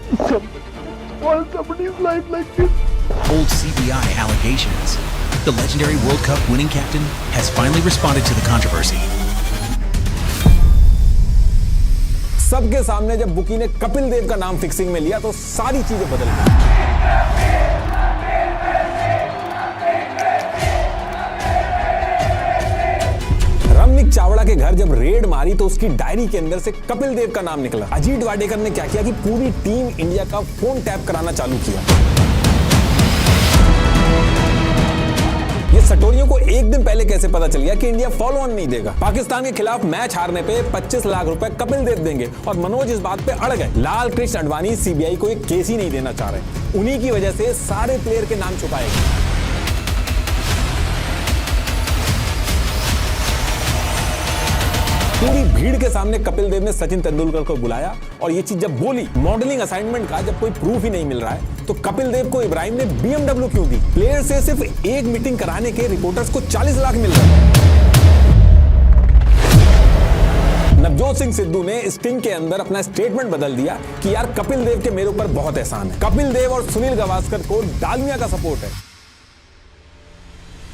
Spoil somebody's life like this. Old CBI allegations. The legendary World Cup winning captain has finally responded to the controversy. सबके सामने जब bookie ने कपिल देव का नाम fixing में लिया तो सारी चीजें बदल गई। रमनिक चावड़ा के घर जब रेड मारी तो उसकी डायरी के अंदर से कपिल देव का नाम निकला। अजीत वाडेकर ने क्या किया कि पूरी टीम इंडिया का फोन टैप कराना चालू किया। ये सटोरियों को एक दिन पहले कैसे पता चल गया कि इंडिया फॉलो ऑन नहीं देगा। पाकिस्तान के खिलाफ मैच हारने पे 25 लाख रुपए कपिल देव देंगे और मनोज इस बात पे अड़ गए। लाल कृष्ण आडवाणी सीबीआई को एक केस ही नहीं देना चाह रहे। उन्हीं की वजह से सारे प्लेयर के नाम छुपाए गए। पूरी भीड़ के सामने कपिल देव ने सचिन तेंदुलकर को बुलाया और ये चीज जब बोली, मॉडलिंग असाइनमेंट का जब कोई प्रूफ ही नहीं मिल रहा है तो कपिल देव को इब्राहिम ने BMW क्यों दी? प्लेयर से सिर्फ एक मीटिंग कराने के रिपोर्टर्स को 40 लाख मिल रहे हैं। नवजोत सिंह सिद्धू ने स्टिंग के अंदर अपना स्टेटमेंट बदल दिया कि यार कपिल देव के मेरे ऊपर बहुत एहसान है। कपिल देव और सुनील गावस्कर को डालमिया का सपोर्ट है।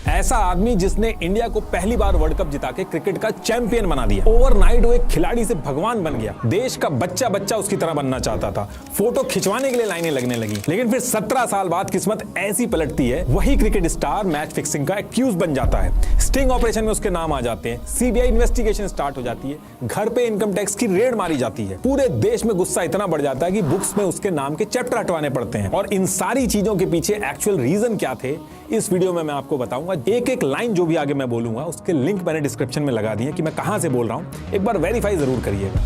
ऐसा आदमी जिसने इंडिया को पहली बार वर्ल्ड कप जिता के क्रिकेट का चैंपियन बना दिया। ओवरनाइट वो एक खिलाड़ी से भगवान बन गया। देश का बच्चा बच्चा उसकी तरह बनना चाहता था। फोटो खिंचवाने के लिए लाइनें लगने लगी। लेकिन फिर 17 साल बाद किस्मत ऐसी पलटती है, वही क्रिकेट स्टार मैच फिक्सिंग का एक्यूज बन जाता है। स्टिंग ऑपरेशन में उसके नाम आ जाते हैं। सीबीआई इन्वेस्टिगेशन स्टार्ट हो जाती है। घर पे इनकम टैक्स की रेड मारी जाती है। पूरे देश में गुस्सा इतना बढ़ जाता है कि बुक्स में उसके नाम के चैप्टर हटवाने पड़ते हैं। और इन सारी चीजों के पीछे एक्चुअल रीजन क्या थे, इस वीडियो में मैं आपको बताऊंगा। एक एक लाइन जो भी आगे मैं बोलूंगा उसके लिंक मैंने डिस्क्रिप्शन में लगा दिए कि मैं कहां से बोल रहा हूं। एक बार वेरीफाई जरूर करिएगा।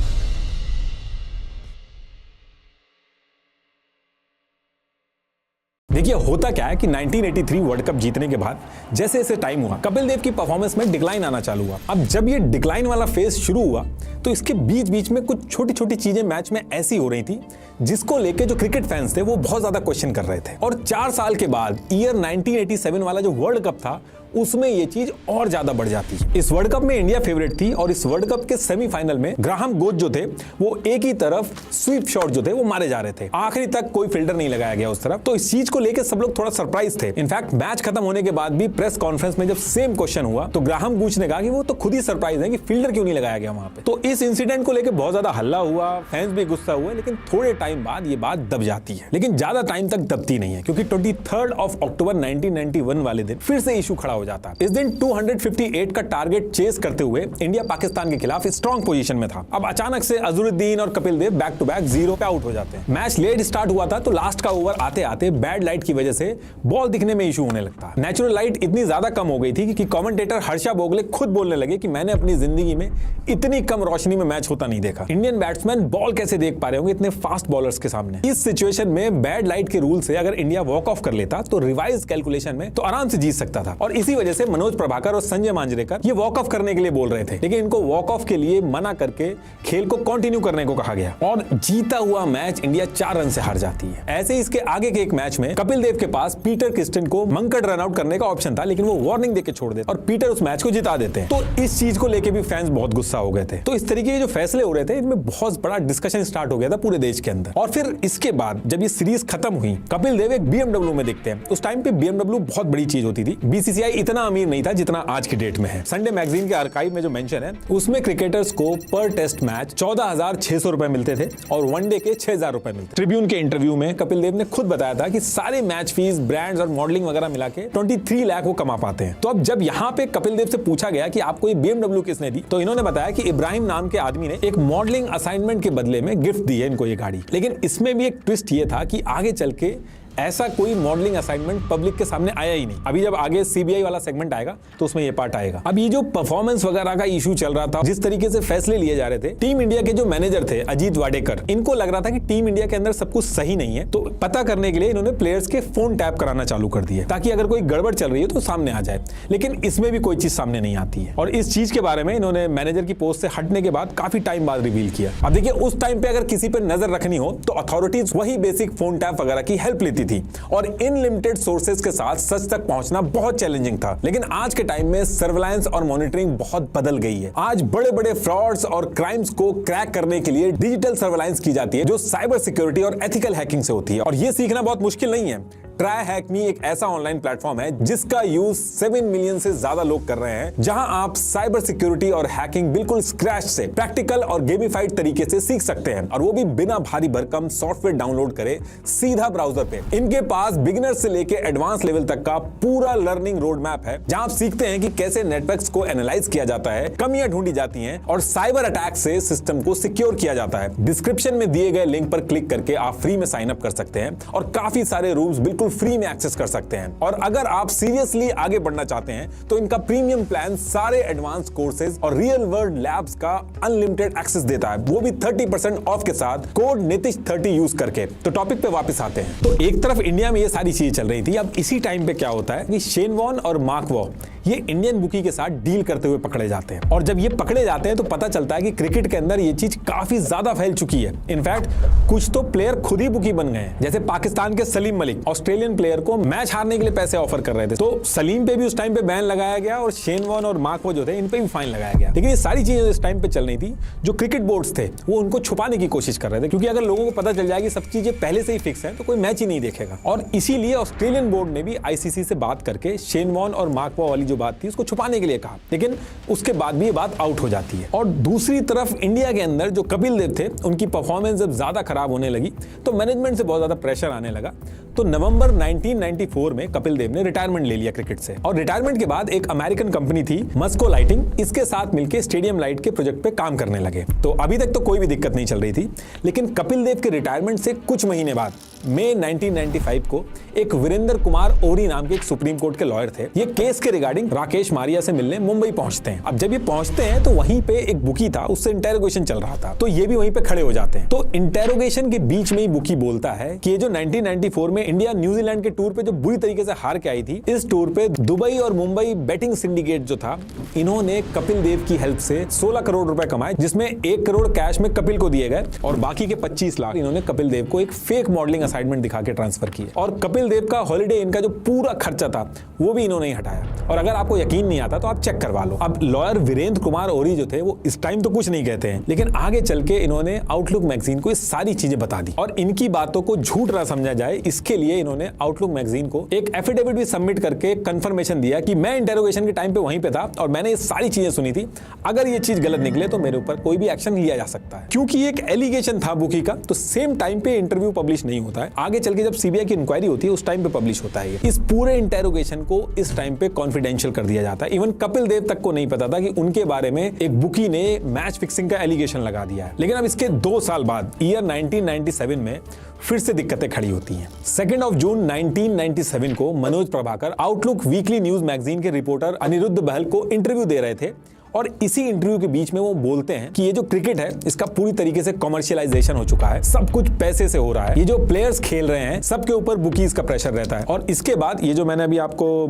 देखिए होता क्या है कि 1983 वर्ल्ड कप जीतने के बाद जैसे जैसे टाइम हुआ कपिल देव की परफॉर्मेंस में डिक्लाइन आना चालू हुआ। अब जब ये डिक्लाइन वाला फेज शुरू हुआ तो इसके बीच बीच में कुछ छोटी छोटी चीजें मैच में ऐसी हो रही थी जिसको लेके जो क्रिकेट फैंस थे वो बहुत ज्यादा क्वेश्चन कर रहे थे। और 4 साल के बाद ईयर 1987 वाला जो वर्ल्ड कप था उसमें ये चीज और ज्यादा बढ़ जाती है। इस वर्ल्ड कप में इंडिया फेवरेट थी और इस वर्ल्ड कप के सेमीफाइनल में ग्राहम गोच जो थे वो एक ही तरफ स्वीप शॉट जो थे वो मारे जा रहे थे। आखिरी तक कोई फील्डर नहीं लगाया गया उस तरफ। तो इस चीज को लेकर सब लोग थोड़ा सरप्राइज थे। इनफैक्ट मैच खत्म होने के बाद भी प्रेस कॉन्फ्रेंस में जब सेम क्वेश्चन हुआ तो ग्राहम गोच ने कहा कि वो तो खुद ही सरप्राइज है कि फील्डर क्यों नहीं लगाया गया वहां पे। तो इस इंसिडेंट को लेकर बहुत ज्यादा हल्ला हुआ, फैंस भी गुस्सा हुए, लेकिन थोड़े टाइम बाद ये बात दब जाती है। लेकिन ज्यादा टाइम तक दबती नहीं है क्योंकि 23 अक्टूबर 1991 वाले दिन फिर से इशू खड़ा हो जाता है। इस दिन 258 का टारगेट चेस करते हुए इंडिया पाकिस्तान के खिलाफ स्ट्रॉन्ग पोजीशन में था। अब अचानक से अजहरुद्दीन और Kapil Dev back to back 0 पे आउट हो जाते हैं। मैच लेट स्टार्ट हुआ था तो लास्ट का ओवर आते आते बैड लाइट की वजह से बॉल दिखने में इशू होने लगता है। नेचुरल लाइट इतनी ज्यादा कम हो गई थी कि कमेंटेटर हर्षा बोगले खुद बोलने लगे कि मैंने अपनी जिंदगी में इतनी कम रोशनी में मैच होता नहीं देखा। इंडियन बैट्समैन बॉल कैसे देख पा रहे होंगे इतने फास्ट बॉलर्स के सामने। इस सिचुएशन में बैड लाइट के रूल से अगर इंडिया वॉक ऑफ कर लेता तो रिवाइज कैलकुलेशन में तो आराम से जीत सकता था। और इसी वजह से मनोज प्रभाकर और संजय मांजरेकर ये वॉक ऑफ करने के लिए बोल रहे थे, लेकिन इनको वॉक ऑफ के लिए मना करके खेल को कंटिन्यू करने को कहा गया और जीता हुआ मैच इंडिया 4 रन से हार जाती है। ऐसे ही इसके आगे के एक मैच में कपिल देव के पास पीटर क्रिस्टन को मंकड़ रन आउट करने का ऑप्शन था, लेकिन वो वार्निंग देके छोड़ देते और पीटर उस मैच को जिता देते हैं। तो इस चीज को लेके भी फैंस बहुत गुस्सा हो गए थे। तो इस तरीके के जो फैसले हो रहे थे इनमें बहुत बड़ा डिस्कशन स्टार्ट हो गया था पूरे देश के अंदर। और फिर इसके बाद जब ये सीरीज खत्म हुई कपिल देव एक BMW में दिखते हैं। उस टाइम पे BMW बहुत बड़ी चीज होती थी। BCCI इतना अमीर नहीं था जितना आज की डेट में है। संडे मैगजीन के आर्काइव में जो मेंशन है उसमें क्रिकेटर्स को पर टेस्ट मैच 14,600 रुपए मिलते थे और वनडे के 6,000 रुपए मिलते। ट्रिब्यून के इंटरव्यू में कपिल देव ने खुद बताया था कि सारे मैच फीस, ब्रांड्स और मॉडलिंग वगैरह मिला के 23 लाख वो कमा पाते हैं। तो अब जब यहाँ पे कपिल देव से पूछा गया कि आपको ये BMW किसने दी तो इन्होंने बताया कि इब्राहिम नाम के आदमी ने एक मॉडलिंग असाइनमेंट के बदले में गिफ्ट दी है इनको ये गाड़ी। लेकिन इसमें भी एक ट्विस्ट ये था कि आगे चल के ऐसा कोई मॉडलिंग असाइनमेंट पब्लिक के सामने आया ही नहीं। अभी जब आगे सीबीआई वाला सेगमेंट आएगा तो उसमें ये पार्ट आएगा। अब ये जो परफॉर्मेंस वगैरह का इशू चल रहा था, जिस तरीके से फैसले लिए जा रहे थे, टीम इंडिया के जो मैनेजर थे अजीत वाडेकर, इनको लग रहा था कि टीम इंडिया के अंदर सब कुछ सही नहीं है। तो पता करने के लिए इन्होंने प्लेयर्स के फोन टैप कराना चालू कर दिए ताकि अगर कोई गड़बड़ चल रही है तो सामने आ जाए। लेकिन इसमें भी कोई चीज सामने नहीं आती है और इस चीज के बारे में इन्होंने मैनेजर की पोस्ट से हटने के बाद काफी टाइम बाद रिवील किया। अब देखिए उस टाइम पे अगर किसी पर नजर रखनी हो तो अथॉरिटीज वही बेसिक फोन टैप वगैरह की हेल्प लेती मिलती थी और इनलिमिटेड सोर्सेज के साथ सच तक पहुंचना बहुत चैलेंजिंग था। लेकिन आज के टाइम में सर्विलांस और मॉनिटरिंग बहुत बदल गई है। आज बड़े बड़े फ्रॉड्स और क्राइम्स को क्रैक करने के लिए डिजिटल सर्विलांस की जाती है जो साइबर सिक्योरिटी और एथिकल हैकिंग से होती है, और ये सीखना बहुत मुश्किल नहीं है। ट्राई हैक मी एक ऐसा ऑनलाइन प्लेटफॉर्म है जिसका यूज 7 मिलियन से ज्यादा लोग कर रहे हैं, जहां आप साइबर सिक्योरिटी और हैकिंग बिल्कुल स्क्रैच से प्रैक्टिकल और गेमिफाइड तरीके से सीख सकते हैं, और वो भी बिना भारी भरकम सॉफ्टवेयर डाउनलोड करे, सीधा ब्राउजर पे। इनके पास बिगिनर से लेके एडवांस लेवल तक का पूरा लर्निंग रोड मैप है, जहां आप सीखते हैं कि कैसे नेटवर्क्स को एनालाइज किया जाता है, कमियां ढूंढी जाती हैं और साइबर अटैक से सिस्टम को सिक्योर किया जाता है। डिस्क्रिप्शन में दिए गए लिंक पर क्लिक करके आप फ्री में साइन अप कर सकते हैं और काफी सारे रूम्स बिल्कुल फ्री में एक्सेस कर सकते हैं। और अगर आप सीरियसली आगे बढ़ना चाहते हैं तो इनका प्रीमियम प्लान सारे एडवांस कोर्सेज और रियल वर्ल्ड लैब्स का अनलिमिटेड एक्सेस देता है, वो भी 30% ऑफ के साथ कोड NITISH30 यूज करके। तो टॉपिक पे वापस आते हैं। तो एक तरफ इंडिया में ये सारी चीजें चल रही थी, अब इसी टाइम पे क्या होता है कि शेन वॉर्न और मार्क वॉ ये इंडियन बुकी के साथ डील करते हुए पकड़े जाते हैं, और जब ये पकड़े जाते हैं तो पता चलता है कि क्रिकेट के अंदर ये चीज काफी ज्यादा फैल चुकी है। इनफैक्ट कुछ तो प्लेयर खुद ही बुकी बन गए हैं, जैसे पाकिस्तान के सलीम मलिक ऑस्ट्रेलियन प्लेयर को मैच हारने के लिए पैसे ऑफर कर रहे थे, तो सलीम पे भी उस टाइम पे बैन लगाया गया और शेन वॉर्न और मार्क वॉ जो थे इन पे भी फाइन लगाया गया। लेकिन ये सारी चीजें इस टाइम पे चल रही थी, जो क्रिकेट बोर्ड्स थे वो उनको छुपाने की कोशिश कर रहे थे, क्योंकि अगर लोगों को पता चल जाएगी सब चीजें पहले से ही फिक्स है तो कोई मैच ही नहीं देखेगा। और इसीलिए ऑस्ट्रेलियन बोर्ड ने भी ICC से बात करके शेन वॉर्न और मार्क वॉ वाली जो बात थी उसको छुपाने के लिए कहा, लेकिन उसके बाद भी ये बात आउट हो जाती है। और दूसरी तरफ इंडिया के अंदर जो कपिल देव थे उनकी परफॉर्मेंस जब ज्यादा खराब होने लगी तो मैनेजमेंट से बहुत ज्यादा प्रेशर आने लगा। तो नवंबर 1994 में कपिल देव ने रिटायरमेंट ले लिया क्रिकेट से, और रिटायरमेंट के बाद एक अमेरिकन कंपनी थी मस्को लाइटिंग, इसके साथ मिलकर स्टेडियम लाइट के प्रोजेक्ट पे काम करने लगे। तो अभी तक तो कोई भी दिक्कत नहीं चल रही थी, लेकिन कपिल देव के रिटायरमेंट से कुछ महीने बाद मई 1995 को एक वीरेंद्र कुमार ओरी नाम के एक सुप्रीम कोर्ट के लॉयर थे, ये केस के रिगार्डिंग राकेश मारिया से मिलने मुंबई पहुंचते हैं। अब जब ये पहुंचते हैं तो वहीं पे एक बुकी था, उससे इंटेरोगेशन चल रहा था, तो ये भी वहीं पे खड़े हो जाते हैं। तो इंटेरोगेशन के बीच में ही बुकी बोलता है कि ये जो 1994 में इंडिया न्यूजीलैंड के टूर पे जो बुरी तरीके से हार के आई थी, इस टूर पे दुबई और मुंबई बेटिंग सिंडिकेट जो था, इन्होंने कपिल देव की हेल्प से 16 करोड़ रुपए कमाए, जिसमें 1 करोड़ कैश में कपिल को दिए गए और बाकी के 25 लाख इन्होंने कपिल देव को एक फेक मॉडलिंग असाइनमेंट दिखा के ट्रांसफर किए। और कपिल देव का हॉलिडे इनका जो पूरा खर्चा था वो भी इन्होंने ही हटाया। और अगर आपको यकीन नहीं आता तो आप चेक करवा लो। अब लॉयर वीरेंद्र कुमार ओरी जो थे वो इस टाइम तो कुछ नहीं कहते हैं, लेकिन आगे चल के इन्होंने आउटलुक मैगजीन को ये सारी चीजें बता दी, और इनकी बातों को झूठ ना समझा जाए इसके लिए इन्होंने आउटलुक मैगजीन को एक एफिडेविट भी सबमिट करके कंफर्मेशन दिया कि मैं इंटेरोगेशन के टाइम पे वहीं पे था और मैंने ये सारी चीजें सुनी थी, अगर ये चीज गलत निकले तो मेरे ऊपर कोई भी एक्शन लिया जा सकता है। क्योंकि एक एलिगेशन था बुकी का, तो सेम टाइम पे इंटरव्यू पब्लिश नहीं होता है, आगे चल के जब सीबीआई की इंक्वायरी होती है उस टाइम पे पब्लिश होता है। इस पूरे इंटेरोगेशन को इस टाइम पे कॉन्फिडेंशियल कर दिया जाता है। इवन कपिल देव तक को नहीं पता था कि उनके बारे में एक बुकी ने मैच फिक्सिंग का एलिगेशन लगा दिया है। लेकिन अब इसके 2 साल बाद ईयर 1997 में फिर से दिक्कतें खड़ी होती हैं। 2 जून 1997 को Manoj Prabhakar outlook weekly news magazine के रिपोर्टर अनिरुद्ध बहल को इंटरव्यू दे रहे थे, और इसी इंटरव्यू के बीच में वो बोलते हैं कि ये जो क्रिकेट है इसका पूरी तरीके से कमर्शियलाइजेशन हो चुका है, सब कुछ पैसे से हो रहा है, ये जो प्लेयर्स खेल रहे हैं सबके ऊपर बुकीज का प्रेशर रहता है। और इसके बाद ये जो मैंने अभी आपको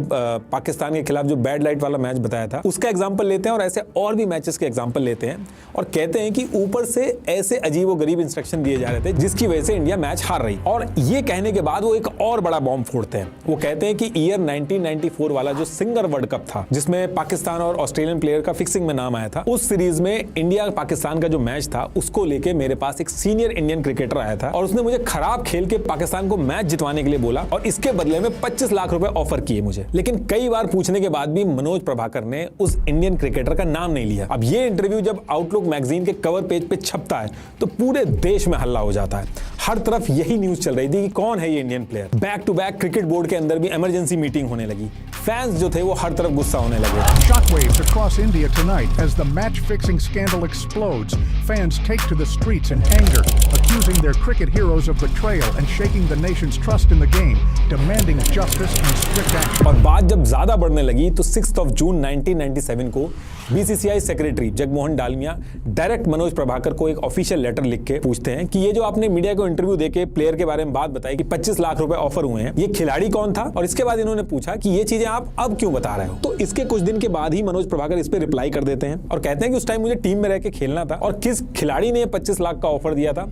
पाकिस्तान के खिलाफ जो बैड लाइट वाला मैच बताया था उसका एग्जाम्पल लेते हैं, और ऐसे और भी मैचेस के एग्जाम्पल लेते हैं, और कहते हैं कि ऊपर से ऐसे अजीबोगरीब इंस्ट्रक्शन दिए जा रहे थे जिसकी वजह से इंडिया मैच हार रही। और ये कहने के बाद वो एक और बड़ा बॉम्ब फोड़ते हैं। वो कहते हैं कि ईयर 1994 वाला जो सिंगर वर्ल्ड कप था जिसमें पाकिस्तान और ऑस्ट्रेलियन प्लेयर का में नाम आया था, उस सीरीज में इंडिया पाकिस्तान का जो मैच था उसको लेके मेरे पास एक सीनियर इंडियन क्रिकेटर आया था और उसने मुझे खराब खेल के पाकिस्तान को मैच जितवाने के लिए बोला और इसके बदले में 25 लाख रुपए ऑफर किए मुझे। लेकिन कई बार पूछने के बाद भी मनोज प्रभाकर ने उस इंडियन क्रिकेटर का नाम नहीं लिया। अब ये इंटरव्यू जब आउटलुक मैगजीन के कवर पेज पे छपता है तो पूरे देश में हल्ला हो जाता है। हर तरफ यही न्यूज चल रही थी कि कौन है ये Indian player. Back to back cricket board के अंदर भी इमरजेंसी मीटिंग होने लगी। फैंस जो थे वो हर तरफ गुस्सा होने लगे। Shockwaves across India tonight as the match-fixing scandal explodes. Fans take to the streets in anger, accusing their cricket heroes of betrayal and shaking the nation's trust in the game, demanding justice and strict action. और बात जब ज्यादा बढ़ने लगी तो 6 June 1997 को BCCI secretary Jagmohan Dalmiya direct Manoj Prabhakar को एक ऑफिशियल लेटर लिख के पूछते हैं कि ये जो आपने मीडिया को इंटरव्यू देके प्लेयर के बारे में बात बताई कि 25 लाख रुपए ऑफर हुए हैं, ये खिलाड़ी कौन था? और इसके बाद इन्होंने पूछा कि ये चीजें आप अब क्यों बता रहे हो? तो इसके कुछ दिन के बाद ही मनोज प्रभाकर इस पे रिप्लाई कर देते हैं और कहते हैं कि उस टाइम मुझे टीम में रह के खेलना था और किस खिलाड़ी ने 25 लाख का ऑफर दिया था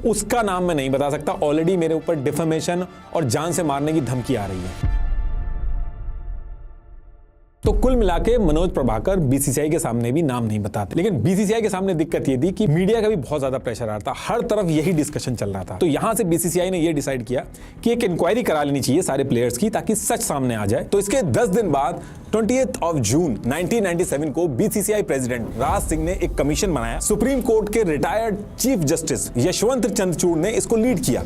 उसका नाम मैं नहीं बता सकता। ऑलरेडी मेरे ऊपर डिफेमेशन और जान से मारने की धमकी आ रही है। तो कुल मिला के मनोज प्रभाकर बीसीसीआई के सामने भी नाम नहीं बताते, लेकिन बीसीसीआई के सामने दिक्कत ये थी कि मीडिया का भी बहुत ज्यादा प्रेशर आ रहा था, हर तरफ यही डिस्कशन चल रहा था। तो यहां से बीसीसीआई ने ये डिसाइड किया कि एक इंक्वायरी करा लेनी चाहिए सारे प्लेयर्स की, ताकि सच सामने आ जाए। तो इसके 10 दिन बाद 20 जून 1997 को बीसीसीआई प्रेसिडेंट राज सिंह ने एक कमीशन बनाया। सुप्रीम कोर्ट के retired chief justice Yashwant Chandrachud ने इसको लीड किया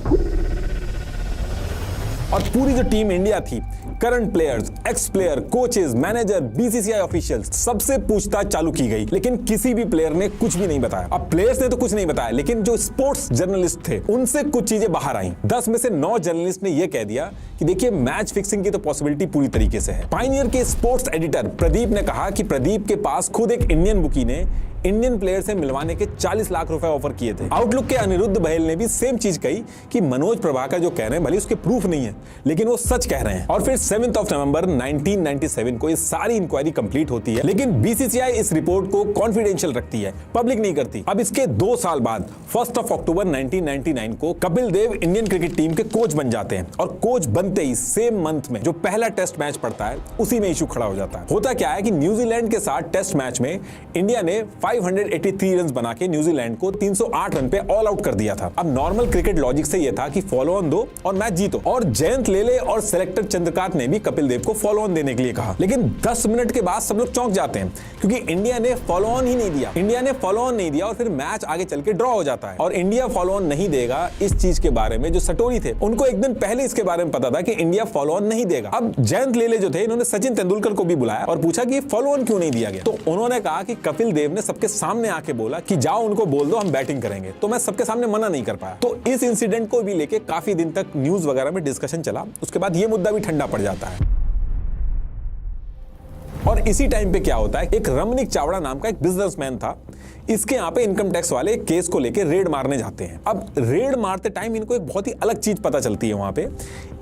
और पूरी जो टीम इंडिया थी, current players, x player, coaches, manager, BCCI officials, सबसे पूछताछ चालू की गई, लेकिन किसी भी प्लेयर ने कुछ भी नहीं बताया। अब प्लेयर्स ने तो कुछ नहीं बताया, लेकिन जो स्पोर्ट्स जर्नलिस्ट थे उनसे कुछ चीजें बाहर आई। 10 में से 9 जर्नलिस्ट ने यह कह दिया कि देखिए मैच फिक्सिंग की तो पॉसिबिलिटी पूरी तरीके से है। पायनियर के स्पोर्ट्स एडिटर प्रदीप ने कहा कि प्रदीप के पास खुद एक इंडियन बुकी ने इंडियन प्लेयर से मिलवाने के 40 लाख रुपए ऑफर किए थे। आउटलुक के अनिरुद्ध बहेल ने भी सेम चीज कही कि मनोज प्रभाकर जो कह रहे हैं, भले उसके प्रूफ नहीं है, लेकिन वो सच कह रहे हैं। और फिर 7 नवंबर 1997 को ये सारी इंक्वायरी कंप्लीट होती है, लेकिन बीसीसीआई इस रिपोर्ट को कॉन्फिडेंशियल रखती है, पब्लिक नहीं करती। अब इसके 2 साल बाद 1 अक्टूबर 1999 को Kapil Dev Indian cricket team के कोच बन जाते हैं, और कोच बनते ही सेम मंथ में जो पहला टेस्ट मैच पड़ता है उसी में इशू खड़ा हो जाता है। होता क्या है कि न्यूजीलैंड के साथ टेस्ट मैच में इंडिया ने 583 रन बना के न्यूजीलैंड को 308 रन पे ऑल आउट कर दिया था। अब नॉर्मल क्रिकेट लॉजिक से यह था कि फॉलो ऑन दो और मैच जीतो, और जयंत लेले और सिलेक्टर चंद्रकांत ने भी कपिल देव को फॉलो ऑन देने के लिए कहा। लेकिन 10 मिनट के बाद सब लोग चौंक जाते हैं, क्योंकि इंडिया ने फॉलो ऑन ही नहीं दिया। इंडिया ने फॉलो ऑन नहीं दिया और फिर मैच आगे चल के ड्रॉ हो जाता है। और इंडिया फॉलो ऑन नहीं देगा, इस चीज के बारे में जो सटोरी थे उनको एक दिन पहले इसके बारे में पता था कि इंडिया फॉलो ऑन नहीं देगा। अब जयंत लेले जो थे, इन्होंने सचिन तेंदुलकर को भी बुलाया और पूछा कि फॉलो ऑन क्यों नहीं दिया गया। तो उन्होंने कहा कि कपिल देव ने सबके सामने आके बोला कि जाओ उनको बोल दो हम बैटिंग करेंगे, तो मैं सबके सामने मना नहीं कर पाया। तो इस इंसिडेंट को भी लेके काफी दिन तक न्यूज वगैरह में डिस्कशन चला। उसके बाद ये मुद्दा भी ठंडा पड़ जाता है। और इसी टाइम पे क्या होता है, एक रमनिक चावड़ा नाम का एक बिजनेसमैन था, इसके यहाँ पे इनकम टैक्स वाले केस को लेके रेड मारने जाते हैं। अब रेड मारते टाइम इनको एक बहुत ही अलग चीज पता चलती है। वहां पे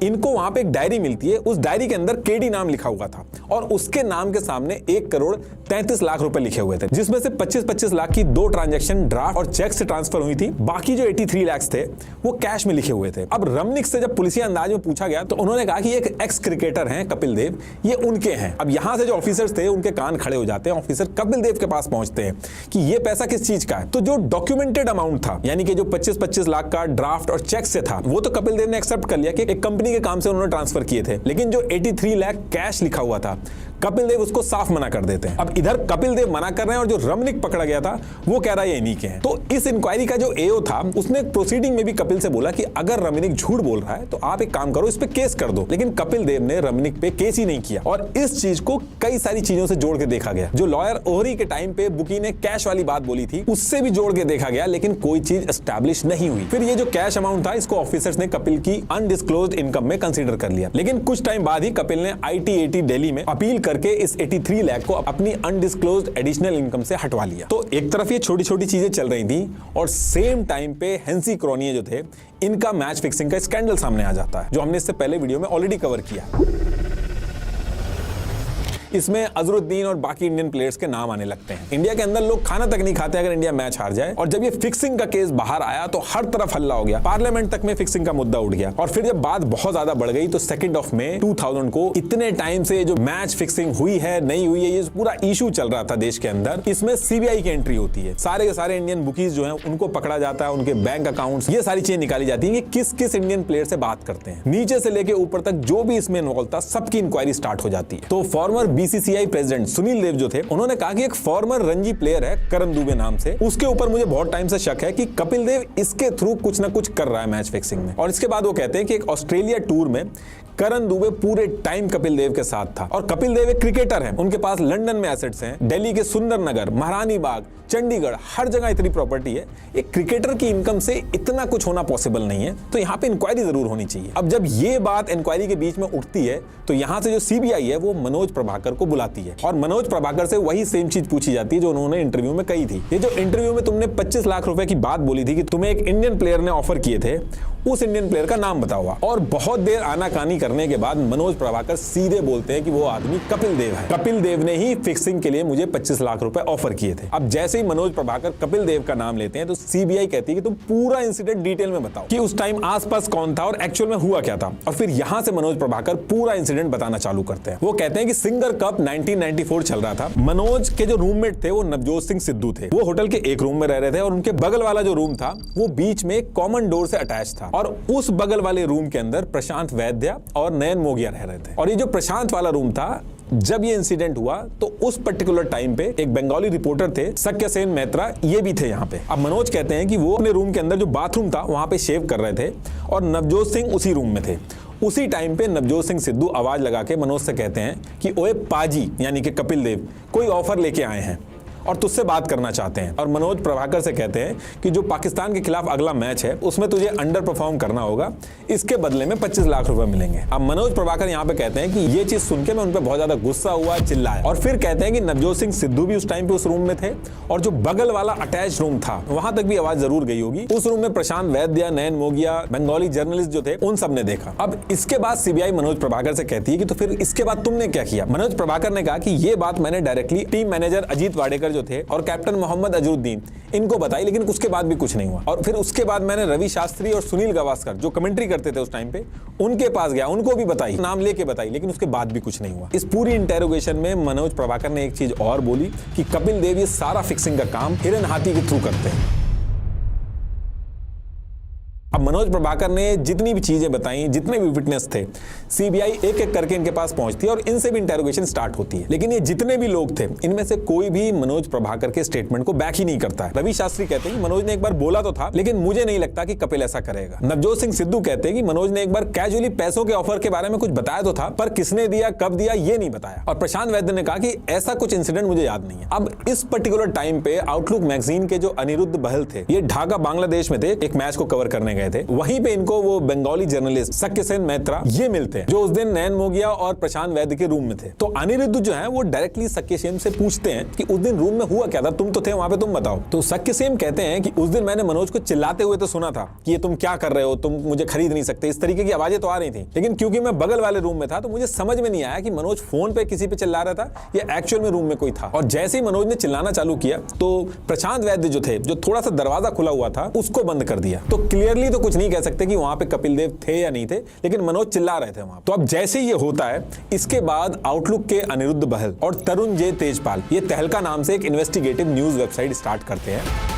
इनको वहां पे एक डायरी मिलती है, उस डायरी के अंदर केडी नाम लिखा हुआ था और उसके नाम के सामने 1 करोड़ 33 लाख रुपए लिखे हुए थे, जिसमें से 25-25 लाख की 2 ट्रांजैक्शन ड्राफ्ट और चेक से ट्रांसफर हुई थी। बाकी जो 83 लाख थे वो कैश में लिखे हुए थे। अब रमनिक से जब पुलिसिया अंदाज में पूछा गया तो उन्होंने कहा कि एक एक्स क्रिकेटर हैं कपिल देव, ये उनके हैं। अब यहां से जो ऑफिसर्स थे उनके कान खड़े हो जाते हैं। ऑफिसर कपिल देव के पास पहुंचते हैं कि ये पैसा किस चीज का है। तो जो डॉक्यूमेंटेड अमाउंट था, यानी कि जो 25-25 लाख का ड्राफ्ट और चेक से था, वो तो कपिल देव ने एक्सेप्ट कर लिया कि एक कंपनी के काम से उन्होंने ट्रांसफर किए थे। लेकिन जो 83 लाख कैश लिखा हुआ था, कपिल देव उसको साफ मना कर देते हैं। अब इधर कपिल देव मना कर रहे हैं और जो रमनिक पकड़ा गया था वो कह रहा है ये इन्हीं के हैं। तो इस इंक्वायरी का जो एओ था उसने प्रोसीडिंग में भी कपिल से बोला कि अगर रमनिक झूठ बोल रहा है तो आप एक काम करो, इस पे केस कर दो। लेकिन कपिल देव ने रमनिक पे केस ही नहीं किया। और इस चीज को कई सारी चीजों से जोड़ के देखा गया। जो लॉयर ओहरी के टाइम पे बुकी ने कैश वाली बात बोली थी उससे भी जोड़ के देखा गया, लेकिन कोई चीज एस्टैब्लिश नहीं हुई। फिर ये जो कैश अमाउंट था इसको ऑफिसर्स ने कपिल की अनडिस्क्लोज्ड इनकम में कंसीडर कर लिया। लेकिन कुछ टाइम बाद ही कपिल ने IT-80 दिल्ली में अपील करके इस 83 लाख को अपनी अनडिस्क्लोज्ड एडिशनल इनकम से हटवा लिया। तो एक तरफ ये छोटी छोटी चीजें चल रही थी और सेम टाइम पे हेंसी क्रोनिये जो थे, इनका मैच फिक्सिंग का स्कैंडल सामने आ जाता है, जो हमने इससे पहले वीडियो में ऑलरेडी कवर किया। इसमें अजरुद्दीन और बाकी इंडियन प्लेयर्स के नाम आने लगते हैं। इंडिया के अंदर लोग खाना तक नहीं खाते अगर इंडिया मैच हार जाए। और जब ये फिक्सिंग का केस बाहर आया तो हर तरफ हल्ला हो गया, पार्लियामेंट तक में फिक्सिंग का मुद्दा उठ गया। और फिर जब बात बहुत ज्यादा बढ़ गई तो 2 मई 2000 को इतने टाइम से जो मैच फिक्सिंग हुई है नहीं हुई है, ये पूरा इशू चल रहा था देश के अंदर। इसमें CBI की एंट्री होती है, सारे के सारे इंडियन बुकीज जो है उनको पकड़ा जाता है, उनके बैंक अकाउंट्स, ये सारी चीजें निकाली जाती है कि किस किस इंडियन प्लेयर से बात करते हैं। नीचे से लेके ऊपर तक जो भी इसमें इन्वॉल्व था सबकी इंक्वायरी स्टार्ट हो जाती है। तो फॉर्मर BCCI प्रेसिडेंट सुनील देव जो थे उन्होंने कहा कि एक फॉर्मर रणजी प्लेयर है करण दुबे नाम से, उसके ऊपर मुझे बहुत टाइम से शक है कि कपिल देव इसके थ्रू कुछ ना कुछ कर रहा है मैच फिक्सिंग में। और इसके बाद वो कहते हैं कि एक ऑस्ट्रेलिया टूर में करण दुबे पूरे टाइम कपिल देव के साथ था। और कपिल देव एक क्रिकेटर हैं, उनके पास लंदन में एसेट्स हैं, दिल्ली के सुंदर नगर, महारानी बाग, चंडीगढ़, हर जगह इतनी प्रॉपर्टी है। एक क्रिकेटर की इनकम से इतना कुछ होना पॉसिबल नहीं है, तो यहाँ पे इंक्वायरी जरूर होनी चाहिए। अब जब ये बात इंक्वायरी के बीच में उठती है तो यहाँ से जो CBI है वो मनोज प्रभाकर को बुलाती है और मनोज प्रभाकर से वही सेम चीज पूछी जाती है जो उन्होंने इंटरव्यू में कही थी। ये जो इंटरव्यू में तुमने 25 लाख रुपए की बात बोली थी कि तुम्हें एक इंडियन प्लेयर ने ऑफर किए थे, उस इंडियन प्लेयर का नाम बता हुआ। और बहुत देर आनाकानी करने के बाद मनोज प्रभाकर सीधे बोलते हैं कि वो आदमी कपिल देव है। कपिल देव ने ही फिक्सिंग के लिए मुझे 25 लाख रुपए ऑफर किए थे। अब जैसे ही मनोज प्रभाकर कपिल देव का नाम लेते हैं तो सीबीआई कहती है कि तुम पूरा इंसिडेंट डिटेल में बताओ कि उस टाइम आसपास कौन था और एक्चुअल में हुआ क्या था। और फिर यहां से मनोज प्रभाकर पूरा इंसिडेंट बताना चालू करते हैं। वो कहते हैं कि सिंगर कप 1994 चल रहा था। मनोज के जो रूममेट थे वो नवजोत सिंह सिद्धू थे। वो होटल के एक रूम में रह रहे थे और उनके बगल वाला जो रूम था वो बीच में एक कॉमन डोर से अटैच था। और उस बगल वाले रूम के अंदर प्रशांत वैद्य और नयन मोगिया रह रहे थे। और ये जो प्रशांत वाला रूम था, जब ये इंसिडेंट हुआ तो उस पर्टिकुलर टाइम पे एक बंगाली रिपोर्टर थे सत्यसेन मैत्रा, ये भी थे यहाँ पे। अब मनोज कहते हैं कि वो अपने रूम के अंदर जो बाथरूम था वहां पे शेव कर रहे थे और नवजोत सिंह उसी रूम में थे। उसी टाइम पे नवजोत सिंह सिद्धू आवाज लगा के मनोज से कहते हैं कि ओए पाजी, यानी कि कपिल देव, कोई ऑफर लेके आए हैं और तुझसे बात करना चाहते हैं। और मनोज प्रभाकर से कहते हैं कि जो पाकिस्तान के खिलाफ अगला मैच है उसमें तुझे अंडर परफॉर्म करना होगा, इसके बदले में 25 लाख रुपए मिलेंगे। अब मनोज प्रभाकर यहाँ पे कहते हैं कि ये चीज सुन के मैं उन पर बहुत ज्यादा गुस्सा हुआ, चिल्लाया। और फिर कहते हैं कि नवजोत सिंह सिद्धू भी उस टाइम पे उस रूम में थे और जो बगल वाला अटैच रूम था वहां तक भी आवाज जरूर गई होगी। उस रूम में प्रशांत वैद्य, नयन मोगिया, बंगाली जर्नलिस्ट जो थे, उन सब ने देखा। अब इसके बाद सीबीआई मनोज प्रभाकर से कहती है कि तो फिर इसके बाद तुमने क्या किया। मनोज प्रभाकर ने कहा कि ये बात मैंने directly team manager Ajit Wadekar जो थे और कैप्टन मोहम्मद अजरुद्दीन इनको बताई, लेकिन उसके बाद भी कुछ नहीं हुआ। और फिर उसके बाद मैंने रवि शास्त्री और सुनील गावस्कर जो कमेंट्री करते थे उस टाइम पे, उनके पास गया, उनको भी बताई, नाम लेके बताई, लेकिन उसके बाद भी कुछ नहीं हुआ। इस पूरी इंटेरोगेशन में मनोज प्रभाकर ने एक चीज और बोली कि कपिल देव ये सारा फिक्सिंग का काम हिरन हाथी के थ्रू करते हैं। अब मनोज प्रभाकर ने जितनी भी चीजें बताई, जितने भी विटनेस थे, सीबीआई एक एक करके इनके पास पहुंचती है और इनसे भी इंटेरोगेशन स्टार्ट होती है। लेकिन ये जितने भी लोग थे इनमें से कोई भी मनोज प्रभाकर के स्टेटमेंट को बैक ही नहीं करता है। रवि शास्त्री कहते हैं कि मनोज ने एक बार बोला तो था, लेकिन मुझे नहीं लगता कि कपिल ऐसा करेगा। नवजोत सिंह सिद्धू कहते हैं कि मनोज ने एक बार कैजुअली पैसों के ऑफर के बारे में कुछ बताया तो था, पर किसने दिया, कब दिया, ये नहीं बताया। और प्रशांत वैद्य ने कहा कि ऐसा कुछ इंसिडेंट मुझे याद नहीं है। अब इस पर्टिकुलर टाइम पे आउटलुक मैगजीन के जो अनिरुद्ध बहल थे, ये ढाका बांग्लादेश में थे, एक मैच को कवर करने गए थे। वहीं पे इनको वो बंगाली जर्नलिस्ट सत्यसेन मैत्रा ये मिलते हैं, जो उस दिन नयन मोगिया और प्रशांत वैद्य के रूम में थे। तो अनिरुद्ध जो है वो डायरेक्टली सत्यसेन से पूछते हैं कि उस दिन रूम में हुआ क्या था, तुम तो थे वहां पे, तुम बताओ। तो सत्यसेन कहते हैं कि उस दिन मैंने मनोज को चिल्लाते हुए तो सुना था कि ये तुम क्या कर रहे हो, तुम मुझे खरीद नहीं सकते, इस तरीके की आवाजें तो आ रही थी। लेकिन क्योंकि मैं बगल वाले रूम में था तो मुझे समझ में नहीं आया कि मनोज फोन पे किसी पे चिल्ला रहा था या एक्चुअल में रूम में कोई था। और जैसे ही मनोज ने चिल्लाना चालू किया तो प्रशांत वैद्य जो थे, जो थोड़ा सा दरवाजा खुला हुआ था, उसको बंद कर दिया। तो क्लियरली तो कुछ नहीं कह सकते कि वहां पे कपिल देव थे या नहीं थे, लेकिन मनोज चिल्ला रहे थे वहां। तो अब जैसे ये होता है, इसके बाद आउटलुक के अनिरुद्ध बहल और तरुण जे तेजपाल ये तहलका नाम से एक इन्वेस्टिगेटिव न्यूज वेबसाइट स्टार्ट करते हैं।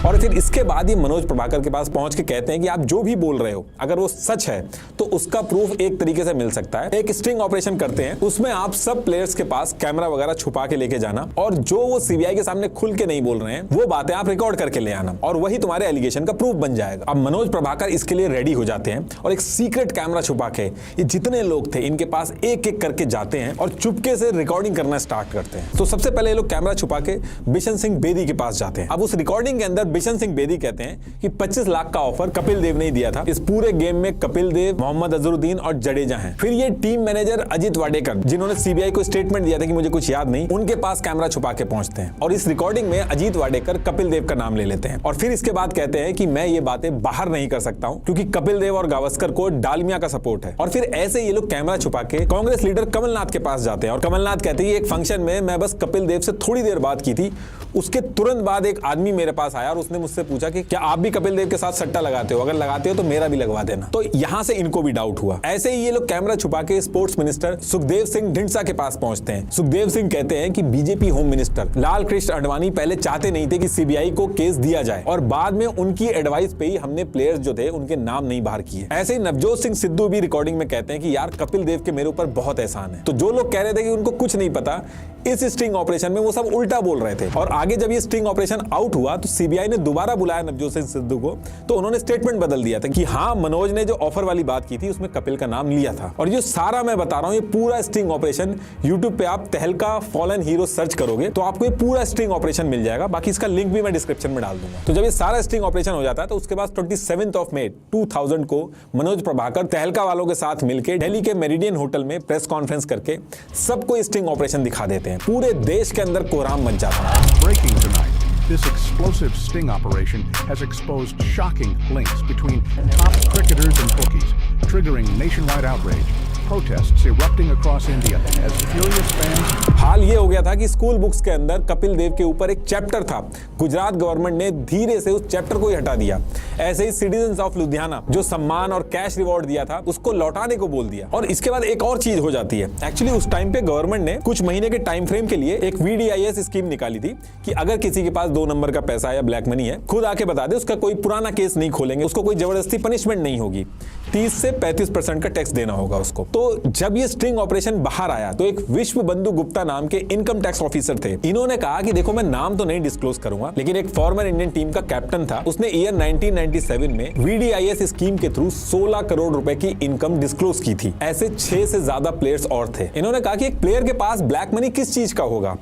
और फिर इसके बाद ही मनोज प्रभाकर के पास पहुंच के कहते हैं कि आप जो भी बोल रहे हो अगर वो सच है तो उसका प्रूफ एक तरीके से मिल सकता है। एक स्टिंग ऑपरेशन करते हैं, उसमें आप सब प्लेयर्स के पास कैमरा वगैरह छुपा के लेके जाना और जो वो सीबीआई के सामने खुल के नहीं बोल रहे हैं वो बातें आप रिकॉर्ड करके ले आना और वही तुम्हारे एलिगेशन का प्रूफ बन जाएगा। अब मनोज प्रभाकर इसके लिए रेडी हो जाते हैं और एक सीक्रेट कैमरा छुपा के ये जितने लोग थे इनके पास एक एक करके जाते हैं और चुपके से रिकॉर्डिंग करना स्टार्ट करते हैं। तो सबसे पहले ये लोग कैमरा छुपा के बिशन सिंह बेदी के पास जाते हैं। अब उस रिकॉर्डिंग के अंदर बिशन सिंह बेदी कहते हैं कि 25 लाख का ऑफर कपिल देव ने दिया था। इस पूरे गेम में कपिल देव, मोहम्मद अजरुद्दीन और जडेजा हैं। फिर ये टीम मैनेजर अजीत वाडेकर, जिन्होंने सीबीआई को स्टेटमेंट दिया था कि मुझे कुछ याद नहीं, उनके पास कैमरा छुपा के पहुंचते हैं और इस रिकॉर्डिंग में अजीत वाडेकर कपिल देव का नाम ले लेते हैं। और फिर इसके बाद कहते हैं कि मैं ये बातें बाहर नहीं कर सकता हूं क्योंकि कपिल देव और गावस्कर को डालमिया का सपोर्ट है। और फिर ऐसे ये लोग कैमरा छुपा के कांग्रेस लीडर कमलनाथ के पास जाते हैं और कमलनाथ कहते हैं एक फंक्शन में मैं बस कपिल देव से थोड़ी देर बात की थी, उसके तुरंत बाद एक आदमी मेरे पास आया और उसने मुझसे पूछा कि क्या आप भी कपिल देव के साथ सट्टा लगाते हो, अगर लगाते हो तो मेरा भी लगवा देना। तो यहां से इनको भी डाउट हुआ। ऐसे ही ये लोग कैमरा छुपा के स्पोर्ट्स मिनिस्टर सुखदेव सिंह ढींडसा के पास पहुंचते हैं। सुखदेव सिंह कहते हैं कि BJP home minister Lal Krishna Advani पहले चाहते नहीं थे कि सीबीआई को केस दिया जाए और बाद में उनकी एडवाइस पे ही हमने प्लेयर्स जो थे उनके नाम नहीं बाहर किए। ऐसे ही नवजोत सिंह सिद्धू भी रिकॉर्डिंग में कहते हैं कि यार कपिल देव के मेरे ऊपर बहुत एहसान है। तो जो लोग कह रहे थे कि उनको कुछ नहीं पता, इस स्टिंग ऑपरेशन में वो सब उल्टा बोल रहे थे। और आगे जब ये स्टिंग ऑपरेशन आउट हुआ तो सीबीआई ने दोबारा बुलाया नवजोत सिंह सिद्धू को, तो उन्होंने स्टेटमेंट बदल दिया था कि हाँ मनोज ने जो ऑफर वाली बात की थी उसमें कपिल का नाम लिया था। और ये सारा मैं बता रहा हूं, ये पूरा स्टिंग ऑपरेशन यूट्यूब पे आप तहलका फॉलन हीरो सर्च करोगे तो आपको ये पूरा स्टिंग ऑपरेशन मिल जाएगा। बाकी इसका लिंक भी मैं डिस्क्रिप्शन में डाल दूंगा। तो जब ये सारा स्टिंग ऑपरेशन हो जाता है तो उसके बाद 27 मई 2000 को मनोज प्रभाकर तहलका वालों के साथ मिलकर दिल्ली के मेरिडियन होटल में प्रेस कॉन्फ्रेंस करके सबको स्टिंग ऑपरेशन दिखा देते हैं। पूरे देश के अंदर कोहराम मच जाता है। breaking tonight. This explosive sting operation has exposed shocking links between top cricketers and bookies, triggering nationwide outrage. Protests erupting across India as furious fans. हाल ये हो गया था कि स्कूल बुक्स के अंदर कपिल देव के ऊपर एक चैप्टर था। गुजरात गवर्नमेंट ने धीरे से उस चैप्टर को ही हटा दिया। ऐसे ही सिटीजंस ऑफ लुधियाना जो सम्मान और कैश रिवॉर्ड दिया था उसको लौटाने को बोल दिया। और इसके बाद एक और चीज हो जाती है। एक्चुअली उस टाइम पे गवर्नमेंट ने कुछ महीने के टाइम फ्रेम के लिए एक VDIS स्कीम निकाली थी कि अगर किसी के पास 2 नंबर का पैसा या ब्लैक मनी है, खुद आके बता दे, उसका कोई पुराना केस नहीं खोलेंगे, उसको कोई जबरदस्ती पनिशमेंट नहीं होगी, 30 से 35% का टैक्स देना होगा उसको। तो जब ये स्ट्रिंग ऑपरेशन बाहर आया तो एक विश्व बंधु गुप्ता नाम के इनकम टैक्स ऑफिसर थे। इन्होंने कहा कि देखो, मैं नाम तो नहीं डिस्क्लोज करूंगा, लेकिन एक फॉर्मर इंडियन टीम का कैप्टन था, उसने ईयर 1997 में VDIS स्कीम के थ्रू 16 करोड़ रुपए की इनकम डिस्क्लोज की थी। ऐसे 6 से ज्यादा प्लेयर्स और थे। इन्होंने कहा कि एक प्लेयर के पास ब्लैक मनी किस चीज का होगा,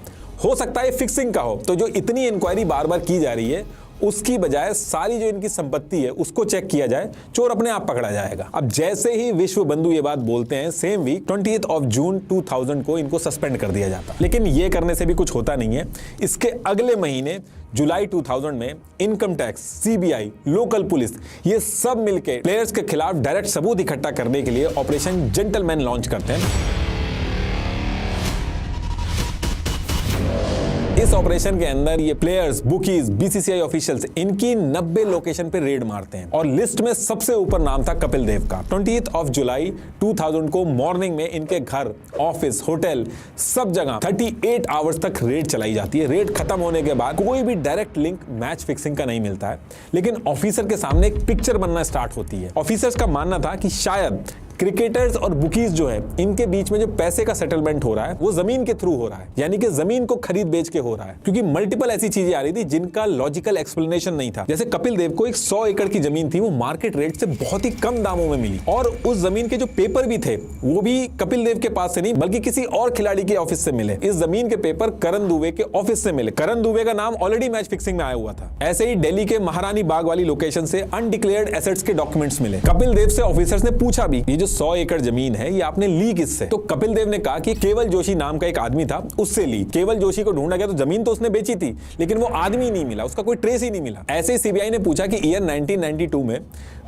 हो सकता है फिक्सिंग का हो। तो जो इतनी इंक्वायरी बार बार की जा रही है, उसकी बजाय सारी जो इनकी संपत्ति है उसको चेक किया जाए, चोर अपने आप पकड़ा जाएगा। अब जैसे ही विश्व बंधु ये बात बोलते हैं, same week 20th of June 2000 को इनको सस्पेंड कर दिया जाता। लेकिन ये करने से भी कुछ होता नहीं है। इसके अगले महीने जुलाई 2000 में income tax, CBI, local police, ये सब मिलके प्लेयर्स के खिलाफ डायरेक्ट सबूत इकट्ठा करने के लिए ऑपरेशन जेंटलमैन लॉन्च करते हैं। इस ऑपरेशन के अंदर ये प्लेयर्स, बुकीज, BCCI ऑफिशियल्स इनकी 90 लोकेशन पे रेड मारते हैं और लिस्ट में सबसे ऊपर नाम था कपिल देव का। 20th of July 2000 को मॉर्निंग में इनके घर, ऑफिस, होटल, सब जगह 38 आवर्स तक रेड चलाई जाती है। रेड खत्म होने के बाद कोई भी डायरेक्ट लिंक मैच फिक्सिंग का नहीं मिलता है, लेकिन ऑफिसर के सामने एक पिक्चर बनना स्टार्ट होती है। ऑफिसर्स का मानना था कि शायद क्रिकेटर्स और बुकीज जो है, इनके बीच में जो पैसे का सेटलमेंट हो रहा है वो जमीन के थ्रू हो रहा है, यानी कि जमीन को खरीद बेच के हो रहा है। क्योंकि मल्टीपल ऐसी चीजें आ रही थी जिनका लॉजिकल एक्सप्लेनेशन नहीं था। जैसे कपिल देव को एक 100 एकड़ की जमीन थी, वो मार्केट रेट से बहुत ही कम दामों में मिली, और उस जमीन के जो पेपर भी थे वो भी कपिल देव के पास से नहीं बल्कि किसी और खिलाड़ी के ऑफिस से मिले। इस जमीन के पेपर करण दुबे के ऑफिस से मिले। करण दुबे का नाम ऑलरेडी मैच फिक्सिंग में आया हुआ था। ऐसे ही दिल्ली के महारानी बाग वाली लोकेशन से अनडिक्लेयर्ड एसेट्स के डॉक्यूमेंट्स मिले। कपिल देव से ऑफिसर्स ने पूछा भी, ये जो 100 एकड़ जमीन है ये आपने ली किससे? तो कपिल देव ने कहा कि केवल जोशी नाम का एक आदमी था, उससे ली। केवल जोशी को ढूंढा गया तो जमीन तो उसने बेची थी, लेकिन वो आदमी नहीं मिला, उसका कोई ट्रेस ही नहीं मिला। ऐसे ही CBI ने पूछा कि ईयर 1992 में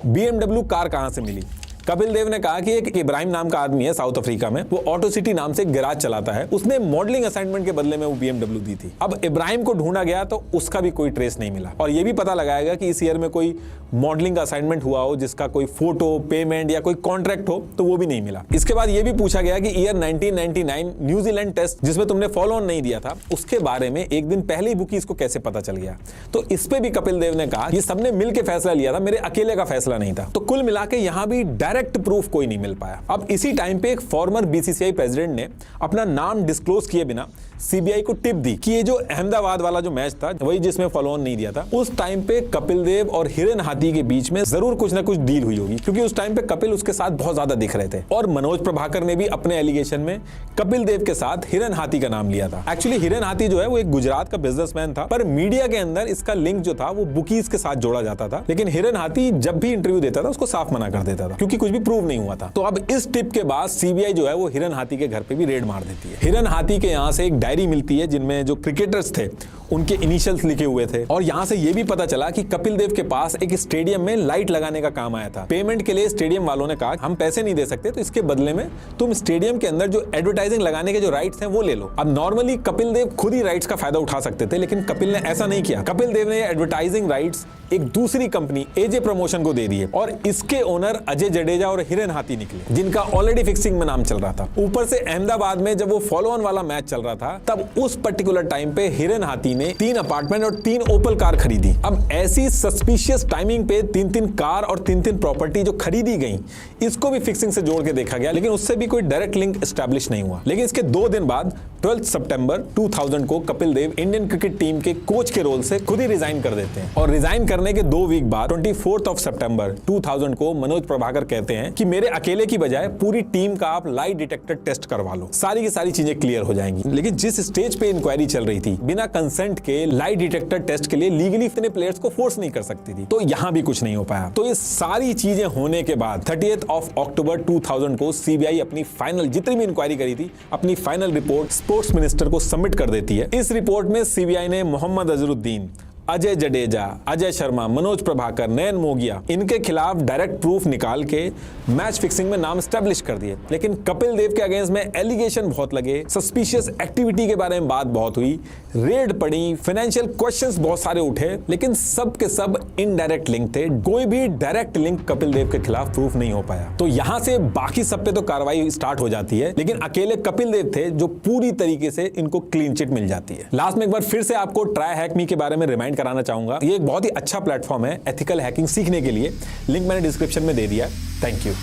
BMW कार कहां से मिली? कपिल देव ने कहा कि एक इब्राहिम नाम का आदमी है साउथ अफ्रीका में, वो ऑटो सिटी नाम से एक गैराज चलाता है, उसने मॉडलिंग असाइनमेंट के बदले में वो BMW दी थी। अब इब्राहिम को ढूंढा गया तो उसका भी कोई ट्रेस नहीं मिला, और ये भी पता लगाया गया कि इस ईयर में कोई मॉडलिंग का असाइनमेंट हुआ हो जिसका कोई फोटो, पेमेंट या कोई कॉन्ट्रैक्ट हो, तो वो भी नहीं मिला। इसके बाद ये भी पूछा गया कि ईयर 1999 न्यूजीलैंड टेस्ट जिसमें तुमने फॉलो ऑन नहीं दिया था, उसके बारे में एक दिन पहले ही बुकीज को कैसे पता चल गया? तो इस पे भी कपिल देव ने कहा ये सबने मिलकर फैसला लिया था, मेरे अकेले का फैसला नहीं था। तो कुल मिला के यहां भी डायरेक्ट प्रूफ कोई नहीं मिल पाया। अब इसी टाइम पे एक फॉर्मर BCCI प्रेसिडेंट ने अपना नाम डिस्क्लोज किए बिना CBI को टिप दी कि ये जो अहमदाबाद वाला जो मैच था, वही जिसमें फॉलो ऑन नहीं दिया था, उस टाइम पे कपिल देव और हिरन हाथी के बीच में जरूर कुछ ना कुछ डील हुई होगी, क्योंकि उस टाइम पे कपिल उसके साथ बहुत ज्यादा दिख रहे थे। और मनोज प्रभाकर ने भी अपने एलिगेशन में कपिल देव के साथ हिरन हाथी का नाम लिया था। एक्चुअली हिरन हाथी जो है वो एक गुजरात का बिजनेसमैन था, पर मीडिया के अंदर इसका लिंक जो था वो बुकीज के साथ जोड़ा जाता था। लेकिन हिरन हाथी जब भी इंटरव्यू देता था उसको साफ मना कर देता था, क्योंकि कुछ भी प्रूव नहीं हुआ था। तो अब इस टिप के बाद CBI जो है वो हिरन हाथी के घर पे भी रेड मार देती है। हिरन हाथी के यहाँ से एक डायरी मिलती है जिनमें जो क्रिकेटर्स थे उनके इनिशियल्स लिखे हुए थे, और यहां से यह भी पता चला कि कपिल देव के पास एक स्टेडियम में लाइट लगाने का काम आया था। पेमेंट के लिए स्टेडियम वालों ने कहा हम पैसे नहीं दे सकते, तो इसके बदले में तुम स्टेडियम के अंदर जो एडवर्टाइजिंग लगाने के जो राइट्स हैं वो ले लो। अब नॉर्मली कपिल देव खुद ही राइट्स का फायदा उठा सकते थे, लेकिन कपिल ने ऐसा नहीं किया। कपिल देव ने एडवर्टाइजिंग राइट्स एक दूसरी कंपनी AJ प्रमोशन को दे दिए, और इसके ओनर अजय जडेजा और हिरन हाथी निकले, जिनका ऑलरेडी फिक्सिंग में नाम चल रहा था। ऊपर से अहमदाबाद में जब वो फॉलो ऑन वाला मैच चल रहा था, तब उस पर्टिकुलर टाइम पे हिरन हाथी ने 3 अपार्टमेंट और 3 ओपल कार खरीदी। अब ऐसी सस्पिशियस टाइमिंग पे 3-3 कार और 3-3 प्रॉपर्टी जो खरीदी गई, इसको भी फिक्सिंग से जोड़ के देखा गया, लेकिन उससे भी कोई डायरेक्ट लिंक एस्टैब्लिश नहीं हुआ। लेकिन इसके 2 दिन बाद 12 सितंबर 2000 को Kapil Dev Indian cricket team के कोच के रोल से खुद ही रिजाइन कर देते हैं, और रिजाइन करने के 2 वीक बाद 24 सितंबर 2000 को मनोज प्रभाकर कहते हैं कि मेरे अकेले की बजाय पूरी टीम का आप लाई डिटेक्टर टेस्ट करवा लो, सारी की सारी चीजें क्लियर हो जाएंगी। लेकिन जिस स्टेज पे इंक्वायरी चल रही थी, बिना कंसेंट के लाई डिटेक्टर टेस्ट के लिए लीगली इतने प्लेयर्स को फोर्स नहीं कर सकती थी, तो यहां भी कुछ नहीं हो पाया। तो ये सारी चीजें होने के बाद 30th of October 2000 को CBI अपनी फाइनल, जितनी भी इंक्वायरी करी थी, अपनी फाइनल रिपोर्ट स्पोर्ट्स मिनिस्टर को सबमिट कर देती है। इस रिपोर्ट में सीबीआई ने मोहम्मद अजहरुद्दीन, अजय जडेजा, अजय शर्मा, मनोज प्रभाकर, नयन मोगिया इनके खिलाफ डायरेक्ट प्रूफ निकाल के मैच फिक्सिंग में नाम स्टैब्लिश कर दिए। लेकिन कपिल देव के अगेंस्ट में एलिगेशन बहुत लगे, सस्पिशियस एक्टिविटी के बारे में बात बहुत हुई, रेड पड़ी, फाइनेंशियल क्वेश्चंस बहुत सारे उठे, लेकिन सब के सब इनडायरेक्ट लिंक थे। कोई भी डायरेक्ट लिंक कपिल देव के खिलाफ प्रूफ नहीं हो पाया। तो यहां से बाकी सब पे तो कार्रवाई स्टार्ट हो जाती है, लेकिन अकेले कपिल देव थे जो पूरी तरीके से इनको क्लीन चिट मिल जाती है। लास्ट में एक बार फिर से आपको ट्राई हैक मी के बारे में रिमाइंड कराना चाहूंगा। ये एक बहुत ही अच्छा प्लेटफॉर्म है एथिकल हैकिंग सीखने के लिए। लिंक मैंने डिस्क्रिप्शन में दे दिया। Thank you.